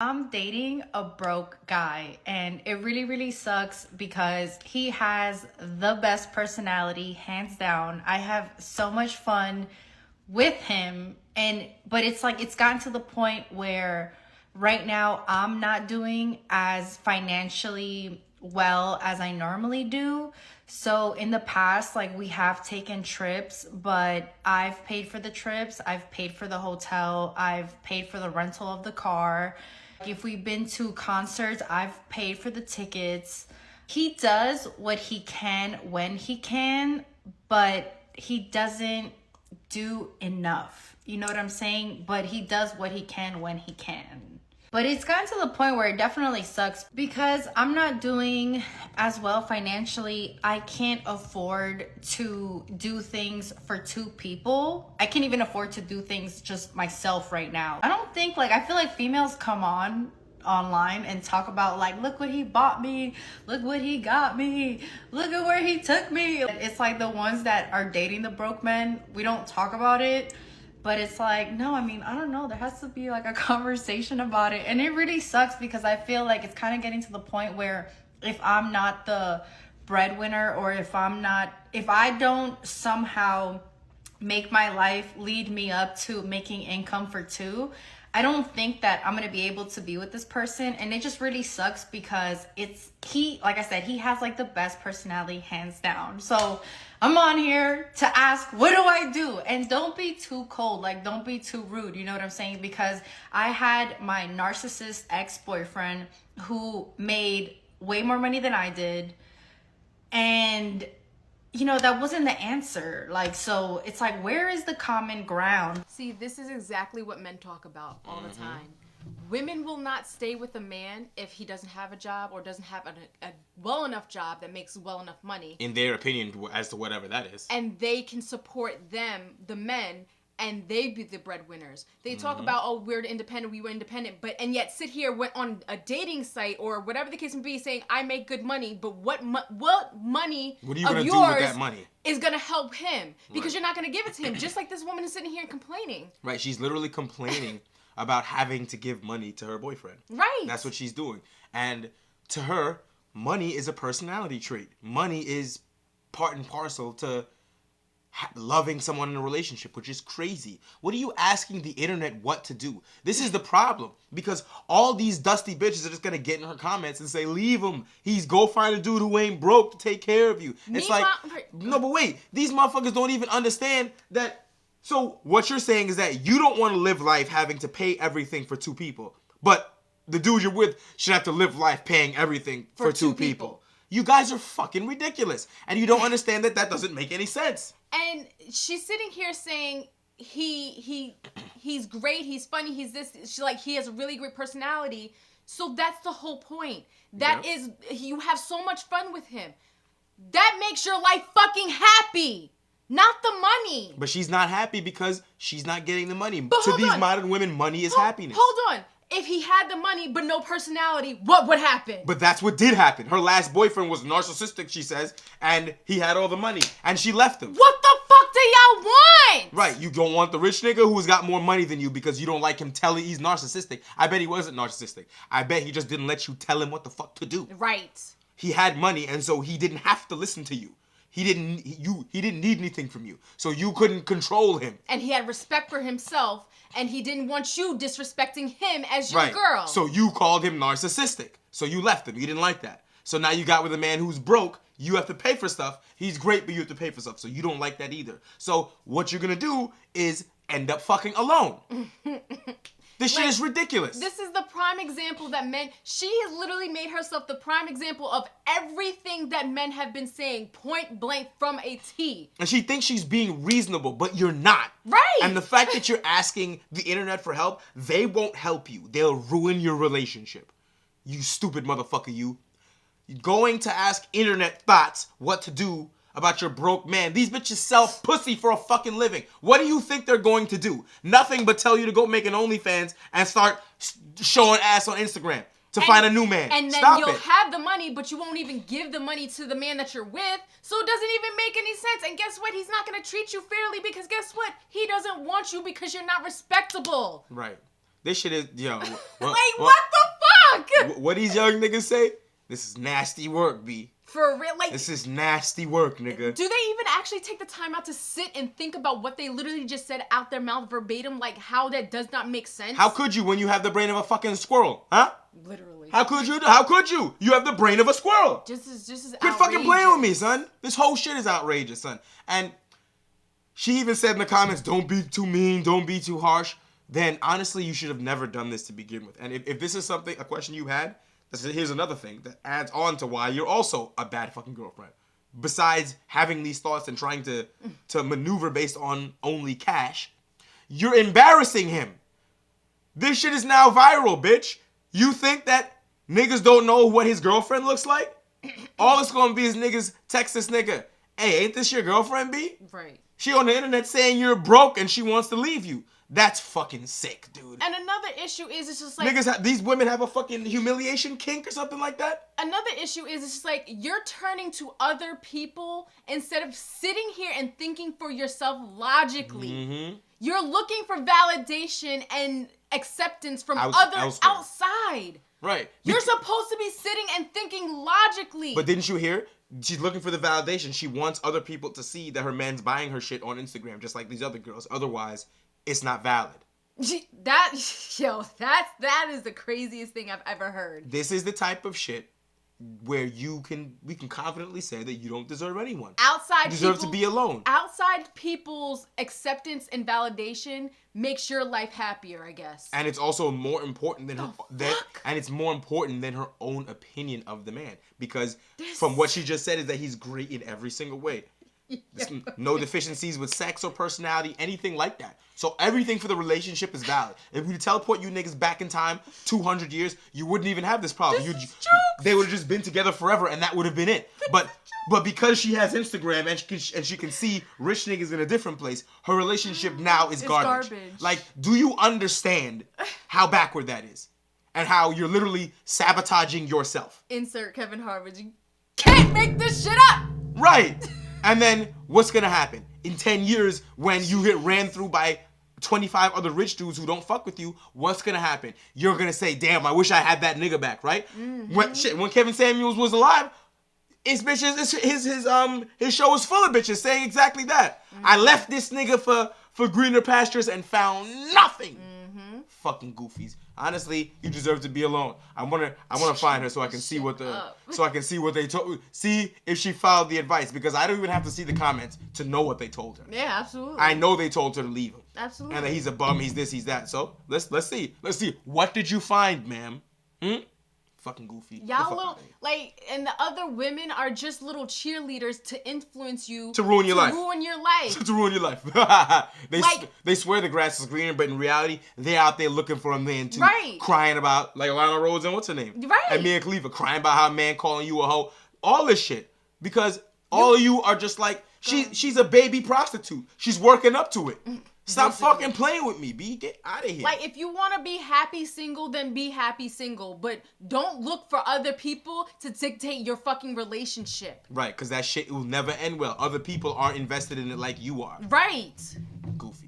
I'm dating a broke guy, and it really, really sucks because he has the best personality, hands down. I have so much fun with him, but it's like it's gotten to the point where right now I'm not doing as financially well as I normally do. So in the past, like we have taken trips, but I've paid for the trips, I've paid for the hotel, I've paid for the rental of the car. If we've been to concerts, I've paid for the tickets. He does what he can when he can, but he doesn't do enough. You know what I'm saying? But he does what he can when he can. But it's gotten to the point where it definitely sucks because I'm not doing as well financially. I can't afford to do things for two people. I can't even afford to do things just myself right now. I don't think I feel like females come online and talk about look what he bought me, look what he got me, look at where he took me. It's like the ones that are dating the broke men, we don't talk about it. But it's like, no, I mean, I don't know. There has to be a conversation about it. And it really sucks because I feel like it's kind of getting to the point where if I'm not the breadwinner, or if I don't somehow make my life lead me up to making income for two, I don't think that I'm going to be able to be with this person. And it just really sucks because like I said, he has the best personality, hands down. So I'm on here to ask, what do I do? And don't be too cold. Don't be too rude. You know what I'm saying? Because I had my narcissist ex-boyfriend who made way more money than I did. And that wasn't the answer. So it's where is the common ground? See, this is exactly what men talk about all the time. Women will not stay with a man if he doesn't have a job or doesn't have a well enough job that makes well enough money. In their opinion, as to whatever that is. And they can support them, the men, and they be the breadwinners. They talk about, oh, we're independent, we were independent, and yet sit here on a dating site or whatever the case may be saying, I make good money, but what money what are you of gonna yours do with that money? Is going to help him? Because you're not going to give it to him. Just like this woman is sitting here and complaining. Right, she's literally complaining about having to give money to her boyfriend. Right. That's what she's doing. And to her, money is a personality trait. Money is part and parcel to loving someone in a relationship, which is crazy. What are you asking the internet what to do? This is the problem, because all these dusty bitches are just gonna get in her comments and say, leave him, go find a dude who ain't broke to take care of you. It's no, but wait, these motherfuckers don't even understand that. So what you're saying is that you don't want to live life having to pay everything for two people, but the dude you're with should have to live life paying everything for two people. You guys are fucking ridiculous, and you don't understand that doesn't make any sense. And she's sitting here saying he's great, he's funny, he's this. He has a really great personality. So that's the whole point. That is, you have so much fun with him. That makes your life fucking happy, not the money. But she's not happy because she's not getting the money. But to these modern women, money is happiness. Hold on. If he had the money but no personality, what would happen? But that's what did happen. Her last boyfriend was narcissistic, she says, and he had all the money, and she left him. What the fuck do y'all want? Right, you don't want the rich nigga who's got more money than you because you don't like him telling he's narcissistic. I bet he wasn't narcissistic. I bet he just didn't let you tell him what the fuck to do. Right. He had money, and so he didn't have to listen to you. He didn't need anything from you, so you couldn't control him. And he had respect for himself, and he didn't want you disrespecting him as your girl. So you called him narcissistic. So you left him. You didn't like that. So now you got with a man who's broke. You have to pay for stuff. He's great, but you have to pay for stuff. So you don't like that either. So what you're gonna do is end up fucking alone. This shit is ridiculous. This is the prime example that she has literally made herself the prime example of everything that men have been saying, point blank from a T. And she thinks she's being reasonable, but you're not. Right. And the fact that you're asking the internet for help, they won't help you. They'll ruin your relationship. You stupid motherfucker, you. You're going to ask internet thoughts what to do about your broke man. These bitches sell pussy for a fucking living. What do you think they're going to do? Nothing but tell you to go make an OnlyFans and start showing ass on Instagram to find a new man. And then you'll have the money, but you won't even give the money to the man that you're with. So it doesn't even make any sense. And guess what? He's not going to treat you fairly because guess what? He doesn't want you because you're not respectable. Right. This shit is, yo. Like, what the fuck? What these young niggas say? This is nasty work, B. For real, like, This is nasty work, nigga. do they even actually take the time out to sit and think about what they literally just said out their mouth verbatim? Like, how that does not make sense? How could you when you have the brain of a fucking squirrel, huh? Literally. How could you? How could you? You have the brain of a squirrel. Just as Quit fucking playing with me, son. This whole shit is outrageous, son. And she even said in the comments, don't be too mean, don't be too harsh. Then, honestly, you should have never done this to begin with. And if this is a question you had, here's another thing that adds on to why you're also a bad fucking girlfriend. Besides having these thoughts and trying to maneuver based on only cash, you're embarrassing him. This shit is now viral, bitch. You think that niggas don't know what his girlfriend looks like? All it's gonna be is niggas text this nigga, hey, ain't this your girlfriend, B? Right. She on the internet saying you're broke and she wants to leave you. That's fucking sick, dude. And another issue is it's just like Niggas, these women have a fucking humiliation kink or something like that? another issue is it's just like you're turning to other people instead of sitting here and thinking for yourself logically. Mm-hmm. You're looking for validation and acceptance from Elsewhere. outside. Right. You're supposed to be sitting and thinking logically. But didn't you hear? She's looking for the validation. She wants other people to see that her man's buying her shit on Instagram, just like these other girls. Otherwise, it's not valid. That is the craziest thing I've ever heard. This is the type of shit where we can confidently say that you don't deserve anyone. You deserve to be alone. Outside people's acceptance and validation makes your life happier, I guess. And it's also more important than it's more important than her own opinion of the man, because from what she just said is that he's great in every single way. No deficiencies with sex or personality, anything like that. So everything for the relationship is valid. If we teleport you niggas back in time 200 years, you wouldn't even have this problem. They would have just been together forever, and that would have been it. But because she has Instagram and she can see rich niggas in a different place, her relationship now is garbage. Like, do you understand how backward that is? And how you're literally sabotaging yourself? Insert Kevin Harvick. You can't make this shit up! Right! And then what's gonna happen? In 10 years, when you get ran through by 25 other rich dudes who don't fuck with you, what's gonna happen? You're gonna say, damn, I wish I had that nigga back, right? Mm-hmm. When Kevin Samuels was alive, his show was full of bitches saying exactly that. Mm-hmm. I left this nigga for greener pastures and found nothing. Mm-hmm. Fucking goofies. Honestly, you deserve to be alone. I wanna find her so I can see what they told. See if she followed the advice, because I don't even have to see the comments to know what they told her. Yeah, absolutely. I know they told her to leave him. Absolutely. And that he's a bum, he's this, he's that. So let's see. What did you find, ma'am? Fucking goofy. Y'all little and the other women are just little cheerleaders to influence you to ruin your life. To ruin your life. They swear the grass is greener, but in reality, they're out there looking for a man too. Right. Crying about, like Lana Rhodes and what's her name? Right. And Mia Khalifa crying about how a man calling you a hoe. All this shit. Because all of you are just like, she's a baby prostitute. She's working up to it. Stop fucking playing with me, B. Get out of here. Like, if you want to be happy single, then be happy single. But don't look for other people to dictate your fucking relationship. Right, because that shit will never end well. Other people aren't invested in it like you are. Right. Goofy.